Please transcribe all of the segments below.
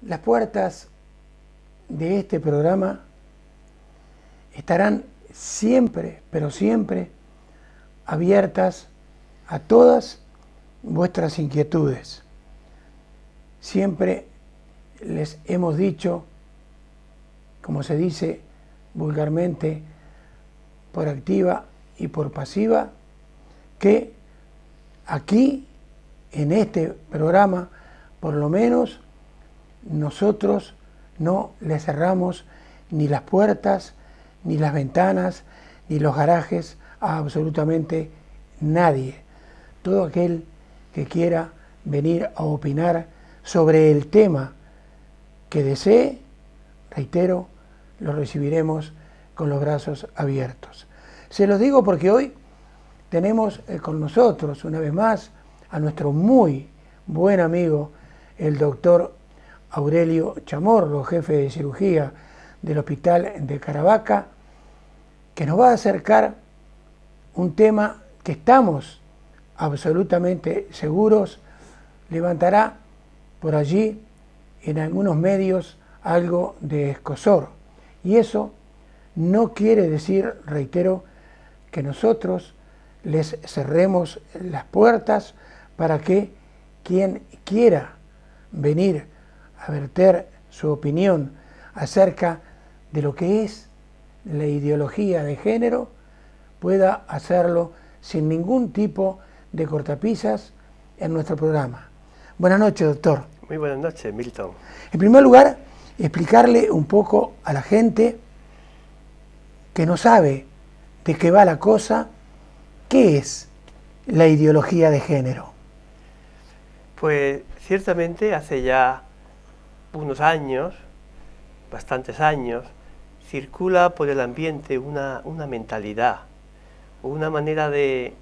Las puertas de este programa estarán siempre, pero siempre, abiertas a todas vuestras inquietudes. Siempre les hemos dicho, como se dice vulgarmente, por activa y por pasiva, que aquí, en este programa, por lo menos, nosotros no le cerramos ni las puertas, ni las ventanas, ni los garajes a absolutamente nadie. Todo aquel que quiera venir a opinar sobre el tema que desee, reitero, lo recibiremos con los brazos abiertos. Se los digo porque hoy tenemos con nosotros, una vez más, a nuestro muy buen amigo, el doctor Aurelio Chamorro, jefe de cirugía del Hospital de Caravaca, que nos va a acercar un tema que estamos absolutamente seguros levantará por allí en algunos medios algo de escozor. Y eso no quiere decir, reitero, que nosotros les cerremos las puertas para que quien quiera venir a verter su opinión acerca de lo que es la ideología de género pueda hacerlo sin ningún tipo de cortapisas en nuestro programa. Buenas noches, doctor. Muy buenas noches, Milton. En primer lugar, explicarle un poco a la gente que no sabe de qué va la cosa, ¿qué es la ideología de género? Pues ciertamente hace ya unos años, bastantes años, circula por el ambiente una mentalidad, una manera de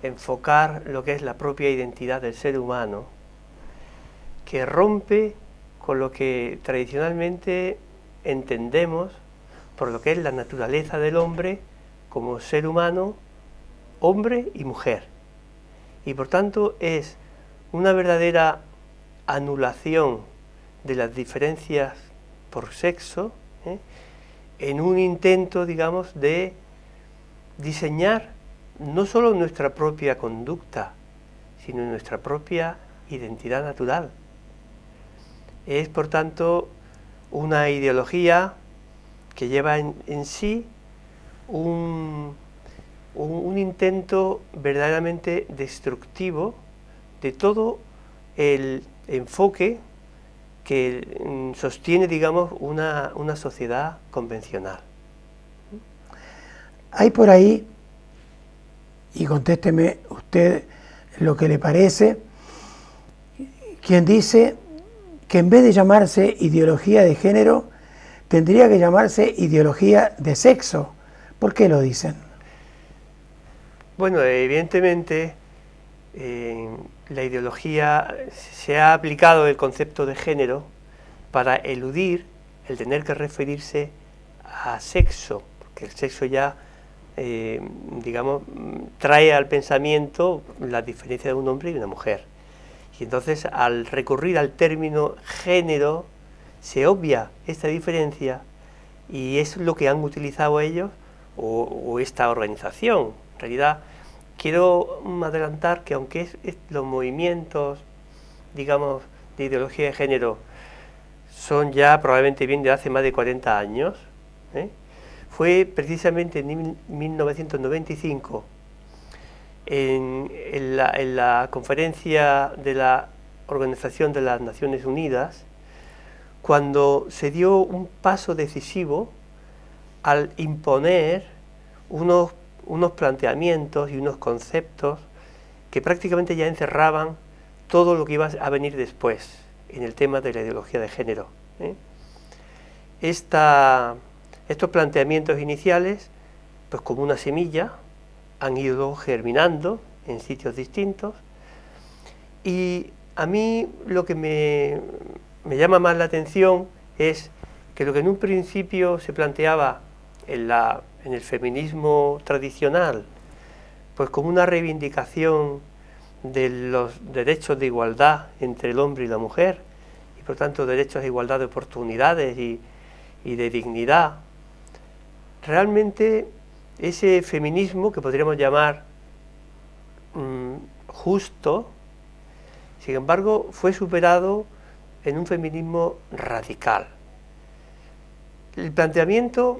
enfocar lo que es la propia identidad del ser humano, que rompe con lo que tradicionalmente entendemos por lo que es la naturaleza del hombre como ser humano, hombre y mujer. Y por tanto es una verdadera anulación de las diferencias por sexo, en un intento, digamos, de diseñar no solo nuestra propia conducta, sino nuestra propia identidad natural. Es, por tanto, una ideología que lleva en sí un intento verdaderamente destructivo de todo el enfoque que sostiene, digamos, una sociedad convencional. Hay por ahí, y contésteme usted lo que le parece, quien dice que en vez de llamarse ideología de género, tendría que llamarse ideología de sexo. ¿Por qué lo dicen? Bueno, evidentemente la ideología se ha aplicado el concepto de género para eludir el tener que referirse a sexo, porque el sexo ya, digamos, trae al pensamiento la diferencia de un hombre y una mujer. Y entonces, al recurrir al término género, se obvia esta diferencia y es lo que han utilizado ellos o esta organización. En realidad, quiero adelantar que aunque los movimientos, digamos, de ideología de género son ya probablemente bien de hace más de 40 años, fue precisamente en 1995, en la conferencia de la Organización de las Naciones Unidas, cuando se dio un paso decisivo al imponer unos planteamientos y unos conceptos que prácticamente ya encerraban todo lo que iba a venir después en el tema de la ideología de género. Estos planteamientos iniciales, pues como una semilla, han ido germinando en sitios distintos, y a mí lo que me llama más la atención es que lo que en un principio se planteaba en el feminismo tradicional, pues como una reivindicación de los derechos de igualdad entre el hombre y la mujer, y y por tanto derechos a igualdad de oportunidades y de dignidad, realmente ese feminismo que podríamos llamar justo, sin embargo, fue superado en un feminismo radical. El planteamiento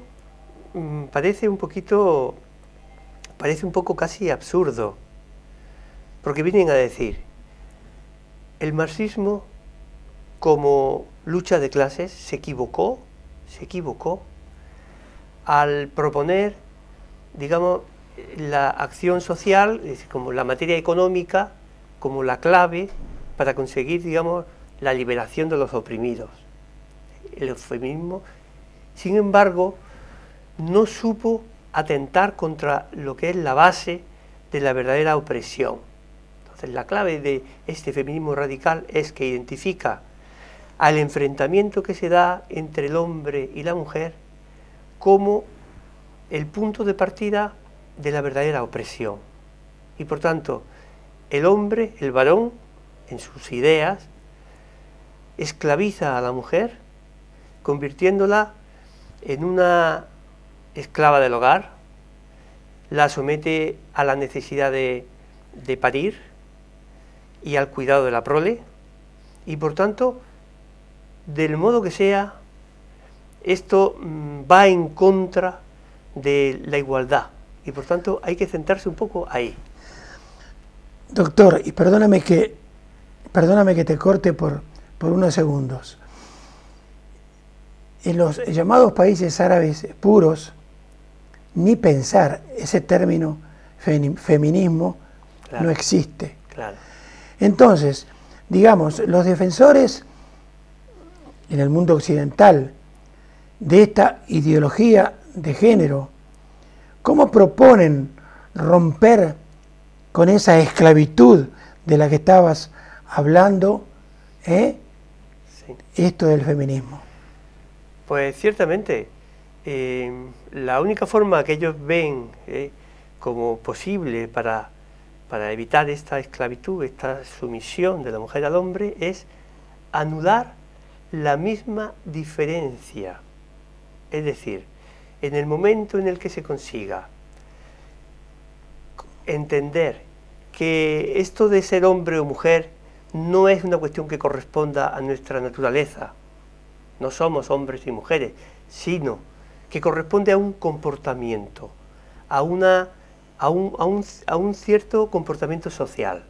parece un poco casi absurdo, porque vienen a decir, el marxismo como lucha de clases se equivocó al proponer, digamos, la acción social, es decir, como la materia económica, como la clave para conseguir, digamos, la liberación de los oprimidos. El feminismo, sin embargo, no supo atentar contra lo que es la base de la verdadera opresión. Entonces, la clave de este feminismo radical es que identifica al enfrentamiento que se da entre el hombre y la mujer como el punto de partida de la verdadera opresión. Y por tanto, el hombre, el varón, en sus ideas, esclaviza a la mujer, convirtiéndola en una esclava del hogar, la somete a la necesidad de parir y al cuidado de la prole, y por tanto, del modo que sea, esto va en contra de la igualdad, y por tanto hay que centrarse un poco ahí. Doctor, y perdóname que te corte por unos segundos. En los llamados países árabes puros, ni pensar ese término feminismo, claro, no existe. Claro. Entonces, digamos, los defensores en el mundo occidental de esta ideología de género, ¿cómo proponen romper con esa esclavitud de la que estabas hablando, sí, esto del feminismo? Pues ciertamente, la única forma que ellos ven como posible para evitar esta esclavitud, esta sumisión de la mujer al hombre, es anular la misma diferencia. Es decir, en el momento en el que se consiga entender que esto de ser hombre o mujer no es una cuestión que corresponda a nuestra naturaleza, no somos hombres y mujeres, sino que corresponde a un comportamiento, a un cierto comportamiento social.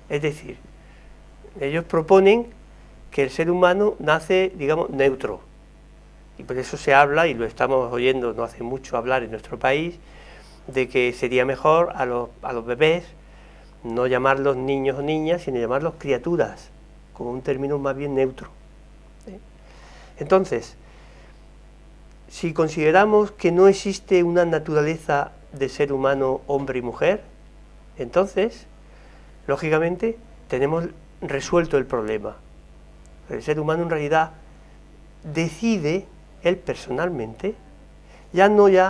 Es decir, ellos proponen que el ser humano nace, digamos, neutro, y por eso se habla, y lo estamos oyendo no hace mucho hablar en nuestro país, de que sería mejor a los bebés no llamarlos niños o niñas, sino llamarlos criaturas, como un término más bien neutro. Entonces, si consideramos que no existe una naturaleza de ser humano hombre y mujer, entonces, lógicamente, tenemos resuelto el problema. El ser humano en realidad decide, él personalmente, ya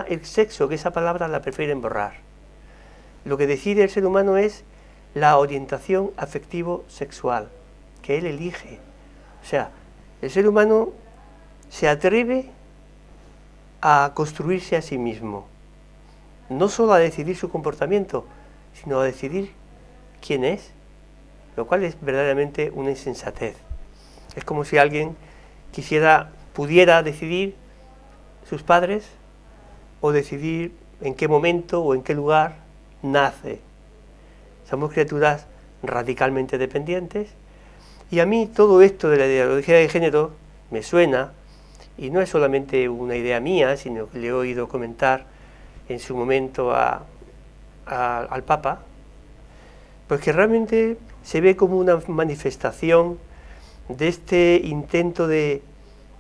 el sexo, que esa palabra la prefieren borrar. Lo que decide el ser humano es la orientación afectivo-sexual, que él elige. O sea, el ser humano se atreve a construirse a sí mismo, no solo a decidir su comportamiento, sino a decidir quién es, lo cual es verdaderamente una insensatez. Es como si alguien pudiera decidir sus padres, o decidir en qué momento o en qué lugar nace. Somos criaturas radicalmente dependientes, y a mí todo esto de la ideología de género me suena, y no es solamente una idea mía, sino que le he oído comentar en su momento al Papa, pues que realmente se ve como una manifestación de este intento de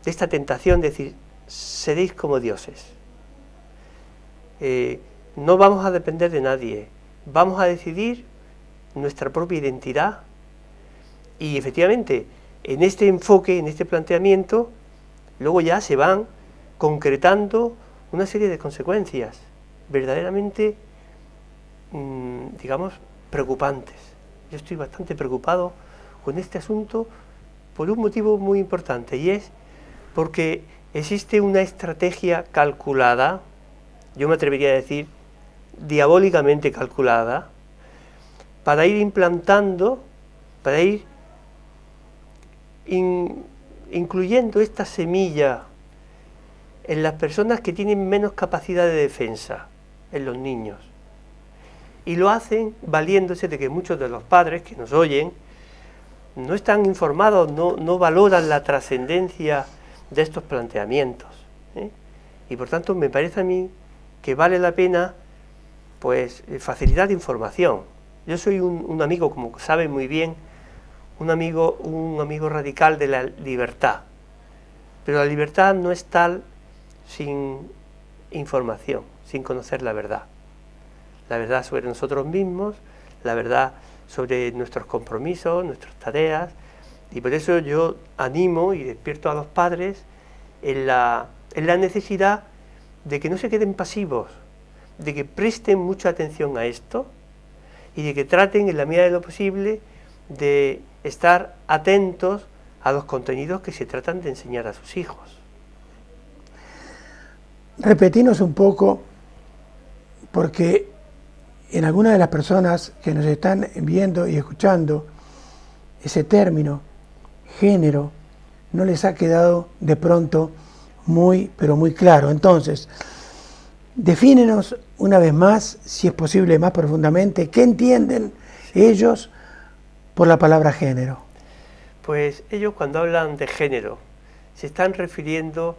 esta tentación de decir, seréis como dioses. No vamos a depender de nadie, vamos a decidir nuestra propia identidad, y efectivamente en este enfoque, en este planteamiento, luego ya se van concretando una serie de consecuencias verdaderamente, digamos, preocupantes. Yo estoy bastante preocupado con este asunto por un motivo muy importante, y es porque existe una estrategia calculada, yo me atrevería a decir diabólicamente calculada, para ir implantando, para ir incluyendo esta semilla en las personas que tienen menos capacidad de defensa, en los niños. Y lo hacen valiéndose de que muchos de los padres que nos oyen no están informados, no valoran la trascendencia de estos planteamientos, ¿eh? Y por tanto me parece a mí que vale la pena pues facilitar información. Yo soy un amigo, como saben muy bien, un amigo radical de la libertad, pero la libertad no es tal sin información, sin conocer la verdad sobre nosotros mismos, la verdad sobre nuestros compromisos, nuestras tareas, y por eso yo animo y despierto a los padres en la necesidad de que no se queden pasivos, de que presten mucha atención a esto y de que traten en la medida de lo posible de estar atentos a los contenidos que se tratan de enseñar a sus hijos. Repetimos un poco, porque en algunas de las personas que nos están viendo y escuchando, ese término, género, no les ha quedado de pronto muy, pero muy claro. Entonces, defínenos una vez más, si es posible más profundamente, ¿qué entienden ellos por la palabra género? Pues ellos, cuando hablan de género, se están refiriendo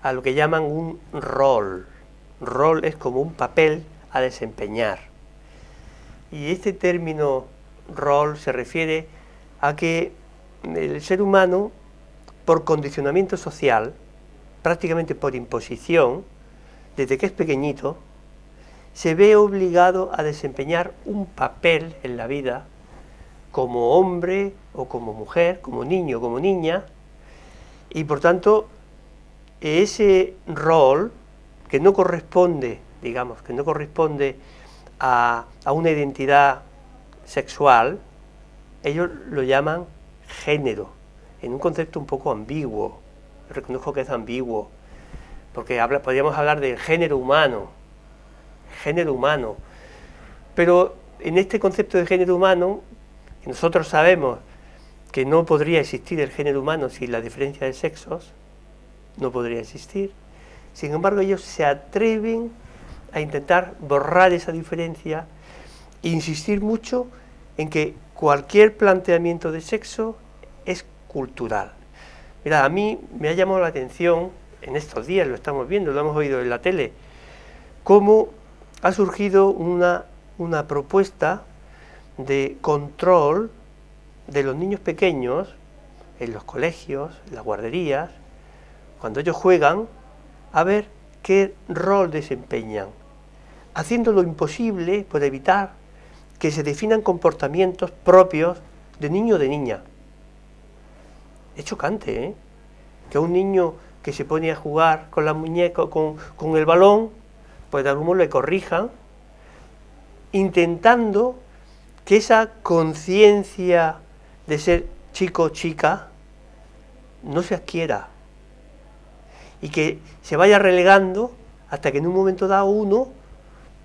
a lo que llaman un rol. Rol es como un papel a desempeñar. Y este término rol se refiere a que el ser humano, por condicionamiento social, prácticamente por imposición, desde que es pequeñito, se ve obligado a desempeñar un papel en la vida como hombre o como mujer, como niño o como niña, y por tanto ese rol que no corresponde, digamos, que no corresponde a una identidad sexual, ellos lo llaman género, en un concepto un poco ambiguo. Reconozco que es ambiguo, porque podríamos hablar del género humano, pero en este concepto de género humano, nosotros sabemos que no podría existir el género humano sin la diferencia de sexos, no podría existir. Sin embargo, ellos se atreven a intentar borrar esa diferencia e insistir mucho en que cualquier planteamiento de sexo es cultural. Mira, a mí me ha llamado la atención, en estos días lo estamos viendo, lo hemos oído en la tele, cómo ha surgido una propuesta de control de los niños pequeños en los colegios, en las guarderías, cuando ellos juegan, a ver qué rol desempeñan, haciendo lo imposible por evitar que se definan comportamientos propios de niño o de niña. Es chocante, ¿eh? Que a un niño que se pone a jugar con la muñeca, con el balón, pues de algún modo le corrijan, intentando que esa conciencia de ser chico o chica no se adquiera y que se vaya relegando hasta que en un momento dado uno,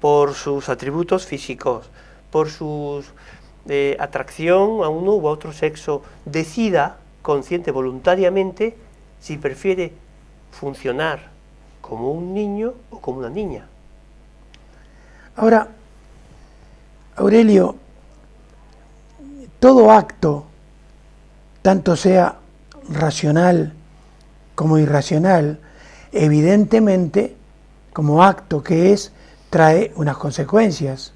por sus atributos físicos, por su atracción a uno u a otro sexo, decida consciente, voluntariamente, si prefiere funcionar como un niño o como una niña. Ahora, Aurelio, todo acto, tanto sea racional como irracional, evidentemente, como acto que es, trae unas consecuencias.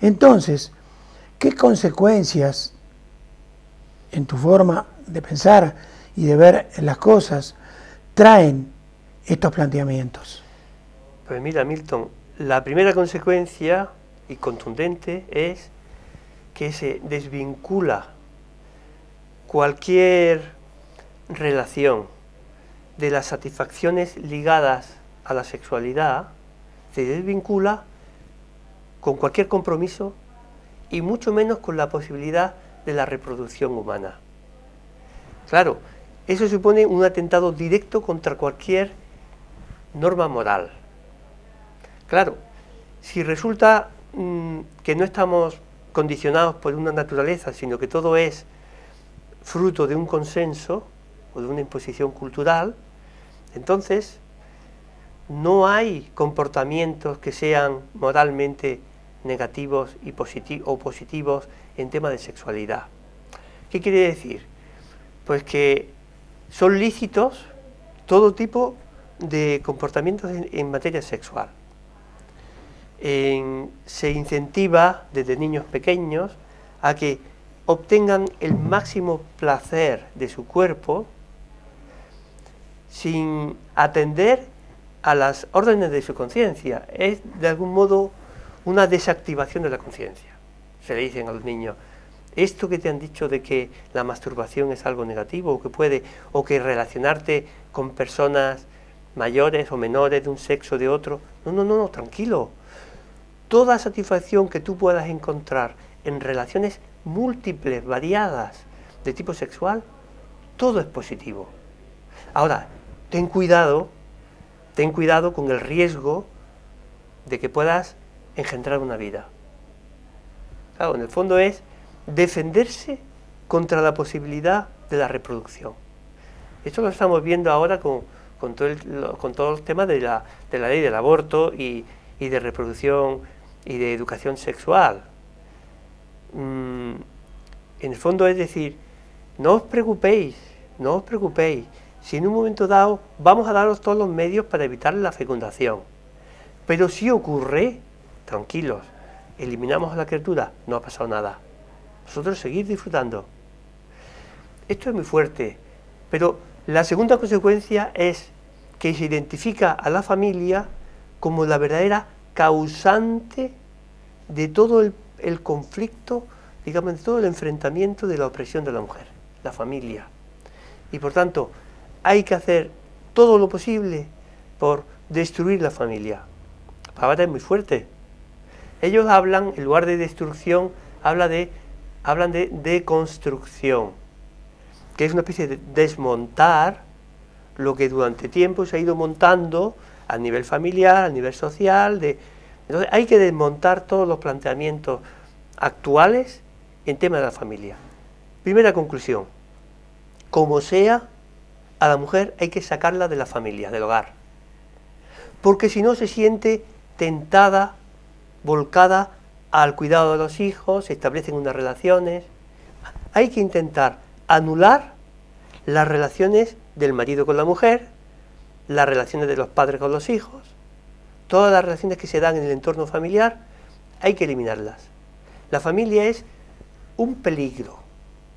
Entonces, ¿qué consecuencias en tu forma de pensar y de ver las cosas traen estos planteamientos? Pues mira, Milton, la primera consecuencia y contundente es que se desvincula cualquier relación de las satisfacciones ligadas a la sexualidad, se desvincula con cualquier compromiso y mucho menos con la posibilidad de la reproducción humana. Claro, eso supone un atentado directo contra cualquier norma moral. Claro, si resulta que no estamos condicionados por una naturaleza, sino que todo es fruto de un consenso o de una imposición cultural, entonces no hay comportamientos que sean moralmente negativos y o positivos en tema de sexualidad. ¿Qué quiere decir? Pues que son lícitos todo tipo de comportamientos en materia sexual. Se incentiva desde niños pequeños a que obtengan el máximo placer de su cuerpo sin atender a las órdenes de su conciencia. Es de algún modo una desactivación de la conciencia. Se le dicen a los niños: esto que te han dicho de que la masturbación es algo negativo, o que relacionarte con personas mayores o menores de un sexo o de otro, no, tranquilo. Toda satisfacción que tú puedas encontrar en relaciones múltiples, variadas, de tipo sexual, todo es positivo. Ahora, ten cuidado con el riesgo de que puedas engendrar una vida. Claro, en el fondo es defenderse contra la posibilidad de la reproducción. Esto lo estamos viendo ahora con todo el tema de la ley del aborto y de reproducción y de educación sexual. En el fondo es decir, no os preocupéis, si en un momento dado vamos a daros todos los medios para evitar la fecundación, pero si ocurre, tranquilos, eliminamos a la criatura, no ha pasado nada, vosotros seguid disfrutando. Esto es muy fuerte, pero la segunda consecuencia es que se identifica a la familia como la verdadera causante de todo el conflicto, digamos, de todo el enfrentamiento de la opresión de la mujer, la familia. Y por tanto, hay que hacer todo lo posible por destruir la familia. La palabra es muy fuerte. Ellos hablan, en lugar de destrucción, hablan de deconstrucción, que es una especie de desmontar lo que durante tiempo se ha ido montando a nivel familiar, a nivel social. Entonces hay que desmontar todos los planteamientos actuales en tema de la familia. Primera conclusión: como sea, a la mujer hay que sacarla de la familia, del hogar, porque si no se siente tentada, volcada al cuidado de los hijos, se establecen unas relaciones. Hay que intentar anular las relaciones del marido con la mujer, las relaciones de los padres con los hijos, todas las relaciones que se dan en el entorno familiar, hay que eliminarlas. La familia es un peligro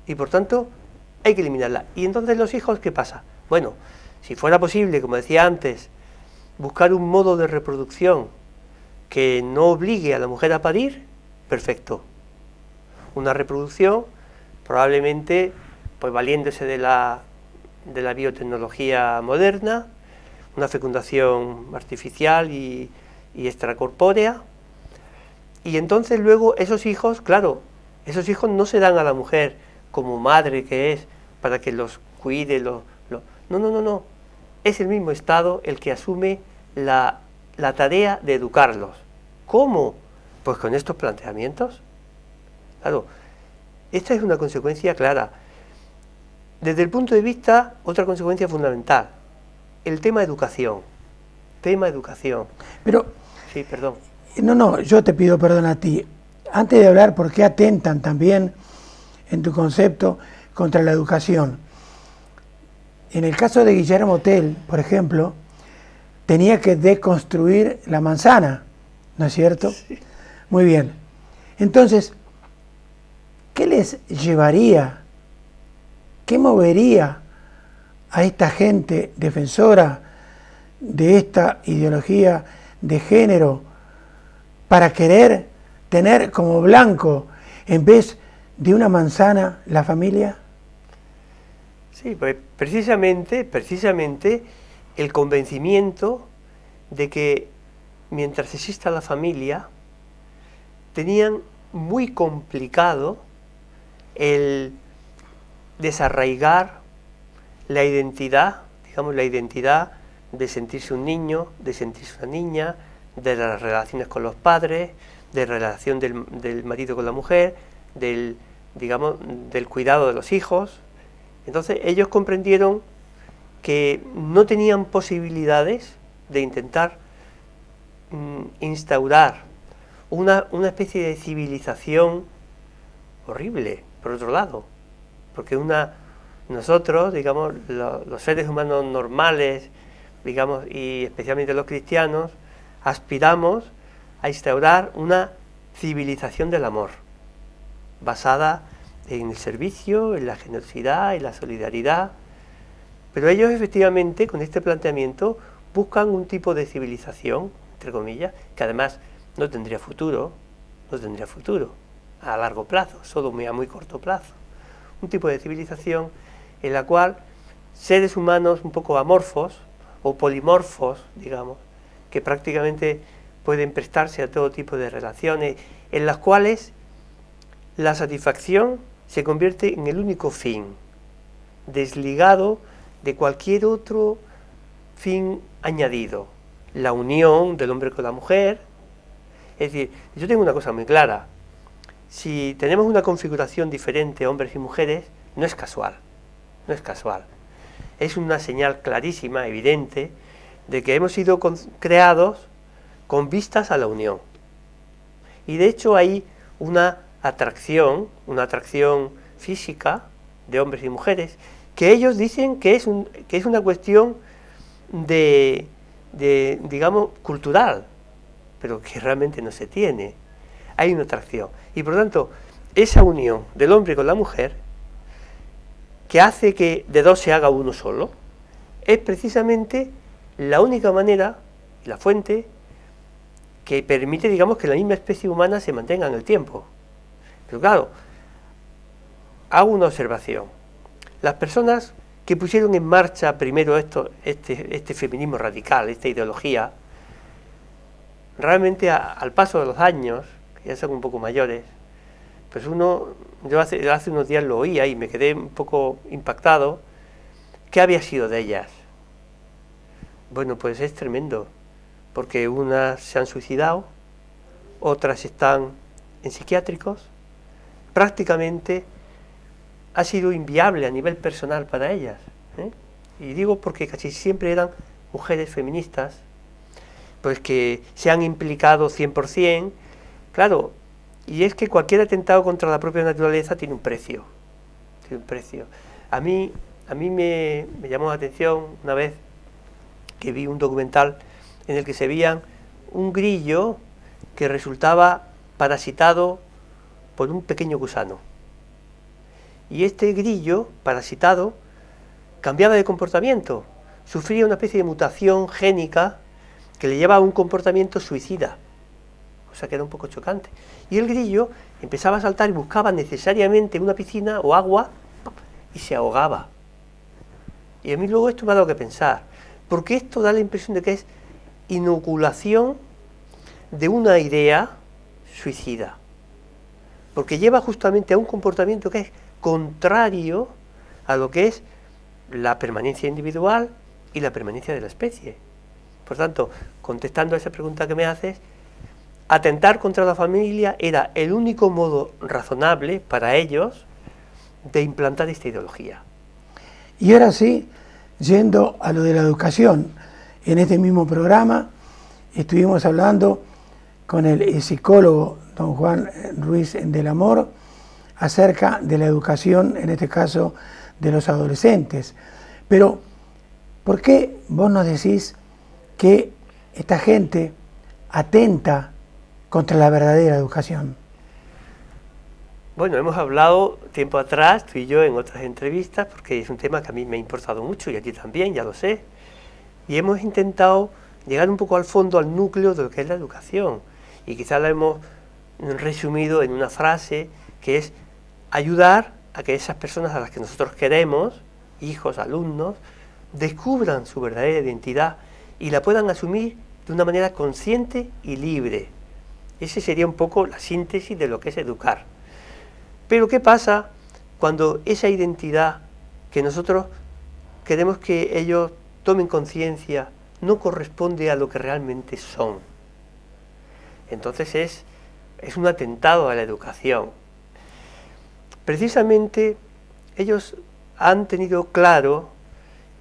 y por tanto hay que eliminarla. Y entonces los hijos, ¿qué pasa? Bueno, si fuera posible, como decía antes, buscar un modo de reproducción que no obligue a la mujer a parir, perfecto. Una reproducción probablemente pues valiéndose de la biotecnología moderna, una fecundación artificial y extracorpórea, y entonces luego esos hijos, claro, esos hijos no se dan a la mujer como madre que es, para que los cuide, no, es el mismo Estado el que asume la tarea de educarlos. ¿Cómo? Pues con estos planteamientos. Claro, esta es una consecuencia clara. Desde el punto de vista, otra consecuencia fundamental, el tema educación. Pero, sí, perdón. No, yo te pido perdón a ti. Antes de hablar por qué atentan también, en tu concepto, contra la educación. En el caso de Guillermo Tell, por ejemplo, tenía que deconstruir la manzana, ¿no es cierto? Sí. Muy bien. Entonces, ¿qué les llevaría, qué movería a esta gente defensora de esta ideología de género para querer tener como blanco, en vez de una manzana, la familia? Sí, pues precisamente el convencimiento de que mientras exista la familia, tenían muy complicado el desarraigar la identidad, digamos, la identidad de sentirse un niño, de sentirse una niña, de las relaciones con los padres, de la relación del marido con la mujer, digamos, del cuidado de los hijos. Entonces ellos comprendieron que no tenían posibilidades de intentar instaurar una especie de civilización horrible, por otro lado, porque nosotros, digamos, los seres humanos normales, digamos, y especialmente los cristianos, aspiramos a instaurar una civilización del amor, basada en el servicio, en la generosidad, en la solidaridad. Pero ellos efectivamente, con este planteamiento, buscan un tipo de civilización, entre comillas, que además no tendría futuro a largo plazo, solo a muy corto plazo. Un tipo de civilización en la cual seres humanos un poco amorfos o polimorfos, digamos, que prácticamente pueden prestarse a todo tipo de relaciones, en las cuales la satisfacción se convierte en el único fin, desligado de cualquier otro fin añadido. La unión del hombre con la mujer. Es decir, yo tengo una cosa muy clara: si tenemos una configuración diferente, hombres y mujeres, no es casual, no es casual. Es una señal clarísima, evidente, de que hemos sido creados con vistas a la unión. Y de hecho hay una atracción física de hombres y mujeres, que ellos dicen que es una cuestión digamos, cultural, pero que realmente no se tiene. Hay una atracción. Y por lo tanto, esa unión del hombre con la mujer, que hace que de dos se haga uno solo, es precisamente la única manera, la fuente, que permite, digamos, que la misma especie humana se mantenga en el tiempo. Pero claro, hago una observación. Las personas que pusieron en marcha primero este feminismo radical, esta ideología, realmente al paso de los años, que ya son un poco mayores, pues yo hace unos días lo oía y me quedé un poco impactado. ¿Qué había sido de ellas? Bueno, pues es tremendo, porque unas se han suicidado, otras están en psiquiátricos. Prácticamente ha sido inviable a nivel personal para ellas, ¿eh? Y digo porque casi siempre eran mujeres feministas, pues que se han implicado 100%, claro, y es que cualquier atentado contra la propia naturaleza tiene un precio, A mí me llamó la atención una vez que vi un documental en el que se veía un grillo que resultaba parasitado por un pequeño gusano. Y este grillo parasitado cambiaba de comportamiento, sufría una especie de mutación génica que le llevaba a un comportamiento suicida, cosa que era un poco chocante. Y el grillo empezaba a saltar y buscaba necesariamente una piscina o agua y se ahogaba. Y a mí luego esto me ha dado que pensar, porque esto da la impresión de que es inoculación de una idea suicida, porque lleva justamente a un comportamiento que es contrario a lo que es la permanencia individual y la permanencia de la especie. Por tanto, contestando a esa pregunta que me haces, atentar contra la familia era el único modo razonable para ellos de implantar esta ideología. Y ahora sí, yendo a lo de la educación, en este mismo programa estuvimos hablando con el psicólogo don Juan Ruiz del Amor acerca de la educación, en este caso de los adolescentes. Pero, ¿por qué vos nos decís que esta gente atenta contra la verdadera educación? Bueno, hemos hablado tiempo atrás, tú y yo, en otras entrevistas, porque es un tema que a mí me ha importado mucho y a ti también, ya lo sé, y hemos intentado llegar un poco al fondo, al núcleo de lo que es la educación, y quizás la hemos resumido en una frase que es ayudar a que esas personas a las que nosotros queremos, hijos, alumnos, descubran su verdadera identidad y la puedan asumir de una manera consciente y libre. Esa sería un poco la síntesis de lo que es educar. Pero ¿qué pasa cuando esa identidad que nosotros queremos que ellos tomen conciencia, no corresponde a lo que realmente son. Entonces es un atentado a la educación. Precisamente ellos han tenido claro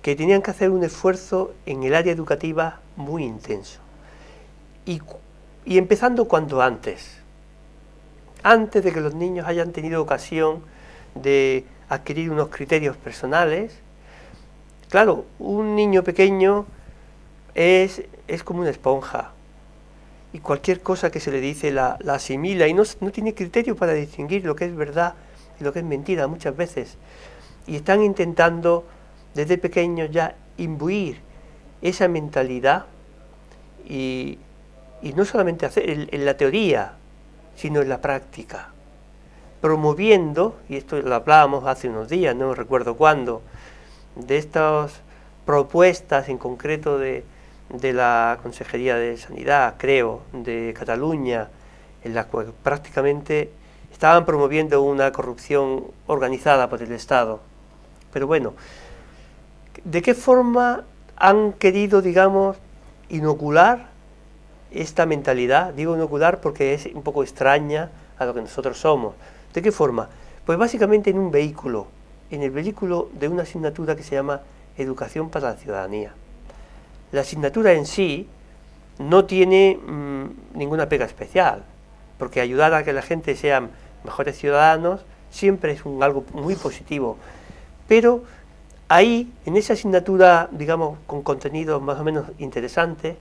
que tenían que hacer un esfuerzo en el área educativa muy intenso. Y empezando cuanto antes de que los niños hayan tenido ocasión de adquirir unos criterios personales. Claro, un niño pequeño es como una esponja, y cualquier cosa que se le dice la asimila, y no tiene criterio para distinguir lo que es verdad y lo que es mentira muchas veces. Y están intentando desde pequeños ya imbuir esa mentalidad, y no solamente hacer en la teoría, sino en la práctica, promoviendo, y esto lo hablábamos hace unos días, no recuerdo cuándo, de estas propuestas en concreto de la Consejería de Sanidad, creo, de Cataluña, en la cual prácticamente estaban promoviendo una corrupción organizada por el Estado. Pero bueno, ¿de qué forma han querido, digamos, inocular esta mentalidad? Digo inocular porque es un poco extraña a lo que nosotros somos. ¿De qué forma? Pues básicamente en un vehículo, en el vehículo de una asignatura que se llama Educación para la Ciudadanía. La asignatura en sí no tiene ninguna pega especial, porque ayudar a que la gente sean mejores ciudadanos siempre es algo muy positivo. Pero ahí, en esa asignatura, digamos, con contenidos más o menos interesantes,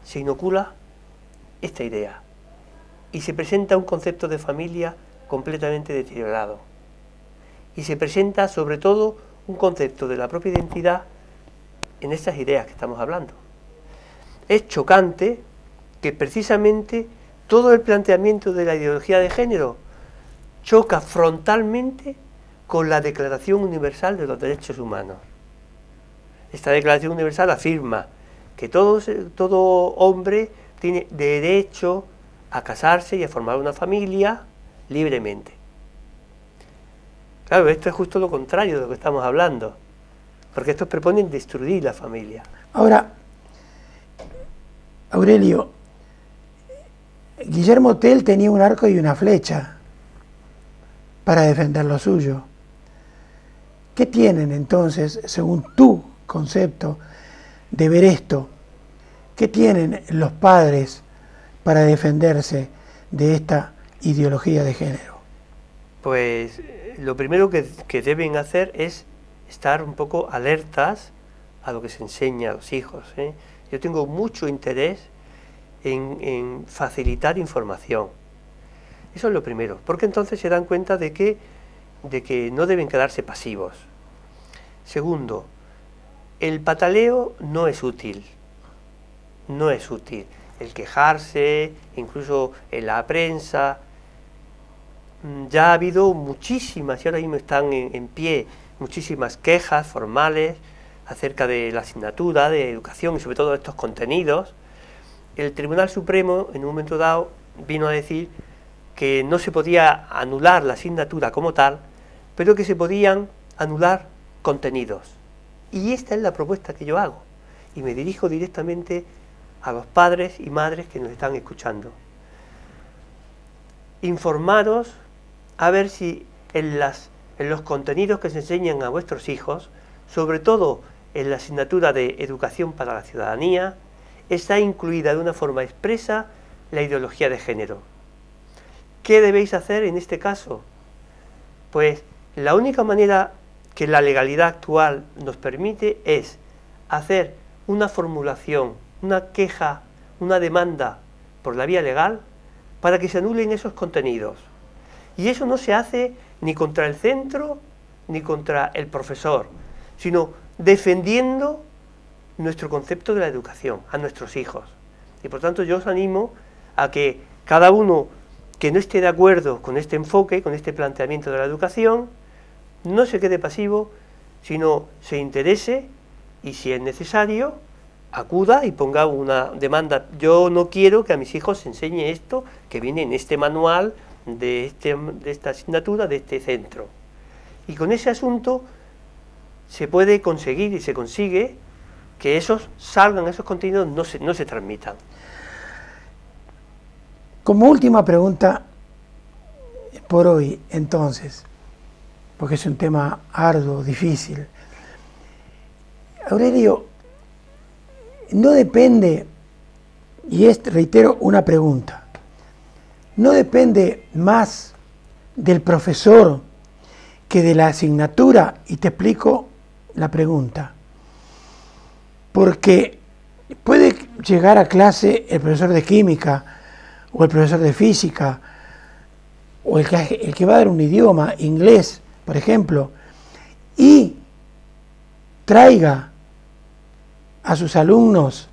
se inocula esta idea y se presenta un concepto de familia completamente deteriorado, y se presenta sobre todo un concepto de la propia identidad en estas ideas que estamos hablando. Es chocante que precisamente todo el planteamiento de la ideología de género choca frontalmente con la Declaración Universal de los Derechos Humanos. Esta Declaración Universal afirma que todo hombre tiene derecho a casarse y a formar una familia libremente. Claro, esto es justo lo contrario de lo que estamos hablando, porque estos proponen destruir la familia. Ahora, Aurelio, Guillermo Tell tenía un arco y una flecha para defender lo suyo. ¿Qué tienen entonces, según tu concepto de ver esto, qué tienen los padres para defenderse de esta ideología de género? Pues lo primero que deben hacer es estar un poco alertas a lo que se enseña a los hijos, ¿eh? Yo tengo mucho interés en facilitar información. Eso es lo primero, porque entonces se dan cuenta de que no deben quedarse pasivos. Segundo, el pataleo no es útil. No es útil. El quejarse, incluso en la prensa. Ya ha habido muchísimas, y ahora mismo están en pie, muchísimas quejas formales acerca de la asignatura de educación y sobre todo de estos contenidos. El Tribunal Supremo en un momento dado vino a decir que no se podía anular la asignatura como tal, pero que se podían anular contenidos. Y esta es la propuesta que yo hago, y me dirijo directamente a los padres y madres que nos están escuchando. Informaros a ver si en los contenidos que se enseñan a vuestros hijos, sobre todo en la asignatura de Educación para la Ciudadanía, está incluida de una forma expresa la ideología de género. ¿Qué debéis hacer en este caso? Pues la única manera que la legalidad actual nos permite es hacer una formulación, una queja, una demanda por la vía legal para que se anulen esos contenidos. Y eso no se hace ni contra el centro ni contra el profesor, sino defendiendo nuestro concepto de la educación a nuestros hijos. Y por tanto yo os animo a que cada uno que no esté de acuerdo con este enfoque, con este planteamiento de la educación, no se quede pasivo, sino se interese y, si es necesario, acuda y ponga una demanda. Yo no quiero que a mis hijos se enseñe esto que viene en este manual de esta asignatura, de este centro. Y con ese asunto se puede conseguir y se consigue que esos contenidos no se transmitan. Como última pregunta por hoy, entonces, porque es un tema arduo, difícil. Aurelio, no depende, y reitero una pregunta, no depende más del profesor que de la asignatura, y te explico la pregunta. Porque puede llegar a clase el profesor de química, o el profesor de física, o el que va a dar un idioma, inglés, por ejemplo, y traiga a sus alumnos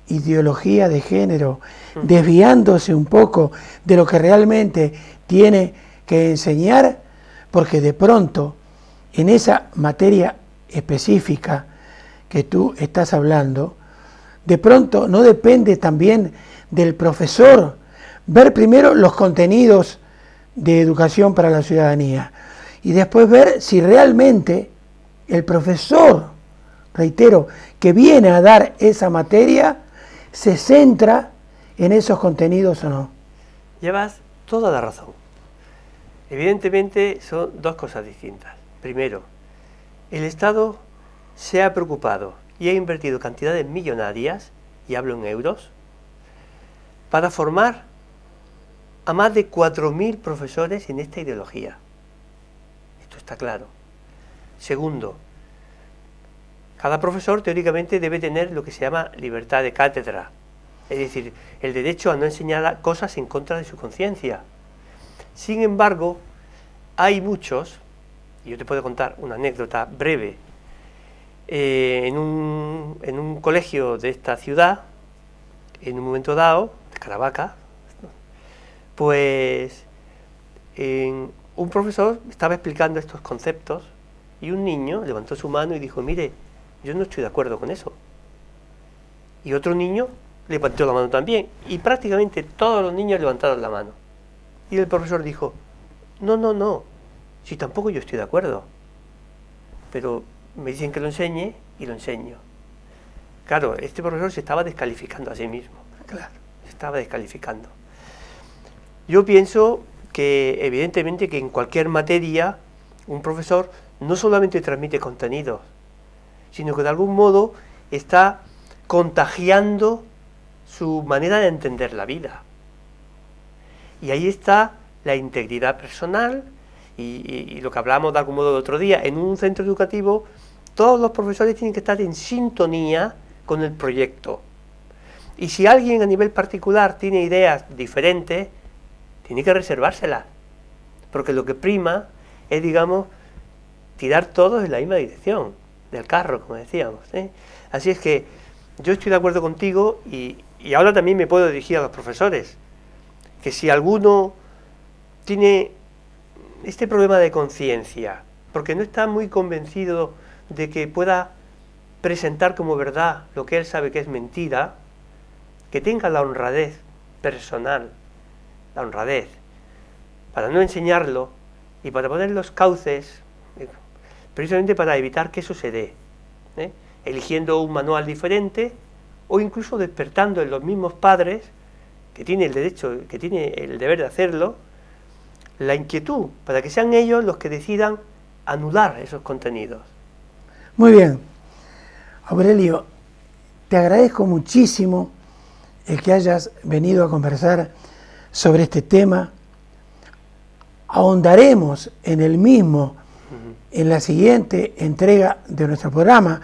ideología de género, desviándose un poco de lo que realmente tiene que enseñar, porque de pronto en esa materia específica que tú estás hablando, de pronto no depende también del profesor ver primero los contenidos de educación para la ciudadanía y después ver si realmente el profesor, reitero, que viene a dar esa materia se centra en esos contenidos o no. Llevas toda la razón. Evidentemente son dos cosas distintas. Primero, el Estado se ha preocupado y ha invertido cantidades millonarias, y hablo en euros, para formar a más de 4.000 profesores en esta ideología. Esto está claro. Segundo, cada profesor teóricamente debe tener lo que se llama libertad de cátedra, es decir, el derecho a no enseñar cosas en contra de su conciencia. Sin embargo, hay muchos, y yo te puedo contar una anécdota breve, en un colegio de esta ciudad, en un momento dado, de Caravaca, pues un profesor estaba explicando estos conceptos y un niño levantó su mano y dijo: mire, yo no estoy de acuerdo con eso. Y otro niño levantó la mano también, y prácticamente todos los niños levantaron la mano. Y el profesor dijo: no, si tampoco yo estoy de acuerdo, pero me dicen que lo enseñe y lo enseño. Claro, este profesor se estaba descalificando a sí mismo. Claro, se estaba descalificando. Yo pienso que evidentemente que en cualquier materia un profesor no solamente transmite contenidos, sino que de algún modo está contagiando su manera de entender la vida. Y ahí está la integridad personal y lo que hablábamos de algún modo el otro día. En un centro educativo todos los profesores tienen que estar en sintonía con el proyecto. Y si alguien a nivel particular tiene ideas diferentes, tiene que reservárselas, porque lo que prima es, digamos, tirar todos en la misma dirección del carro, como decíamos, ¿eh? Así es que yo estoy de acuerdo contigo, y ahora también me puedo dirigir a los profesores, que si alguno tiene este problema de conciencia, porque no está muy convencido de que pueda presentar como verdad lo que él sabe que es mentira, que tenga la honradez personal, la honradez, para no enseñarlo y para poner los cauces, precisamente para evitar que eso se dé, ¿eh? Eligiendo un manual diferente, o incluso despertando en los mismos padres, que tienen el derecho, que tienen el deber de hacerlo, la inquietud, para que sean ellos los que decidan anular esos contenidos. Muy bien. Aurelio, te agradezco muchísimo el que hayas venido a conversar sobre este tema. Ahondaremos en el mismo en la siguiente entrega de nuestro programa,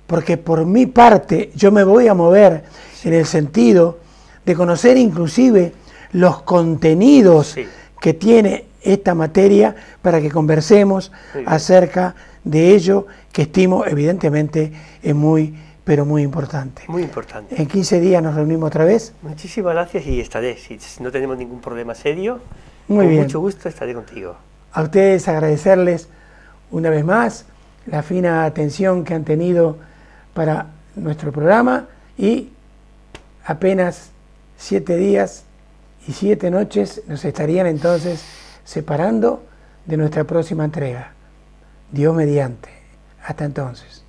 porque por mi parte yo me voy a mover en el sentido de conocer inclusive los contenidos que tiene esta materia, para que conversemos acerca de ello, que estimo evidentemente es muy, pero muy importante. Muy importante. En 15 días nos reunimos otra vez. Muchísimas gracias, y estaré, si no tenemos ningún problema serio, muy bien, mucho gusto estaré contigo. A ustedes agradecerles una vez más la fina atención que han tenido para nuestro programa, y apenas 7 días y 7 noches nos estarían entonces separando de nuestra próxima entrega. Dios mediante. Hasta entonces.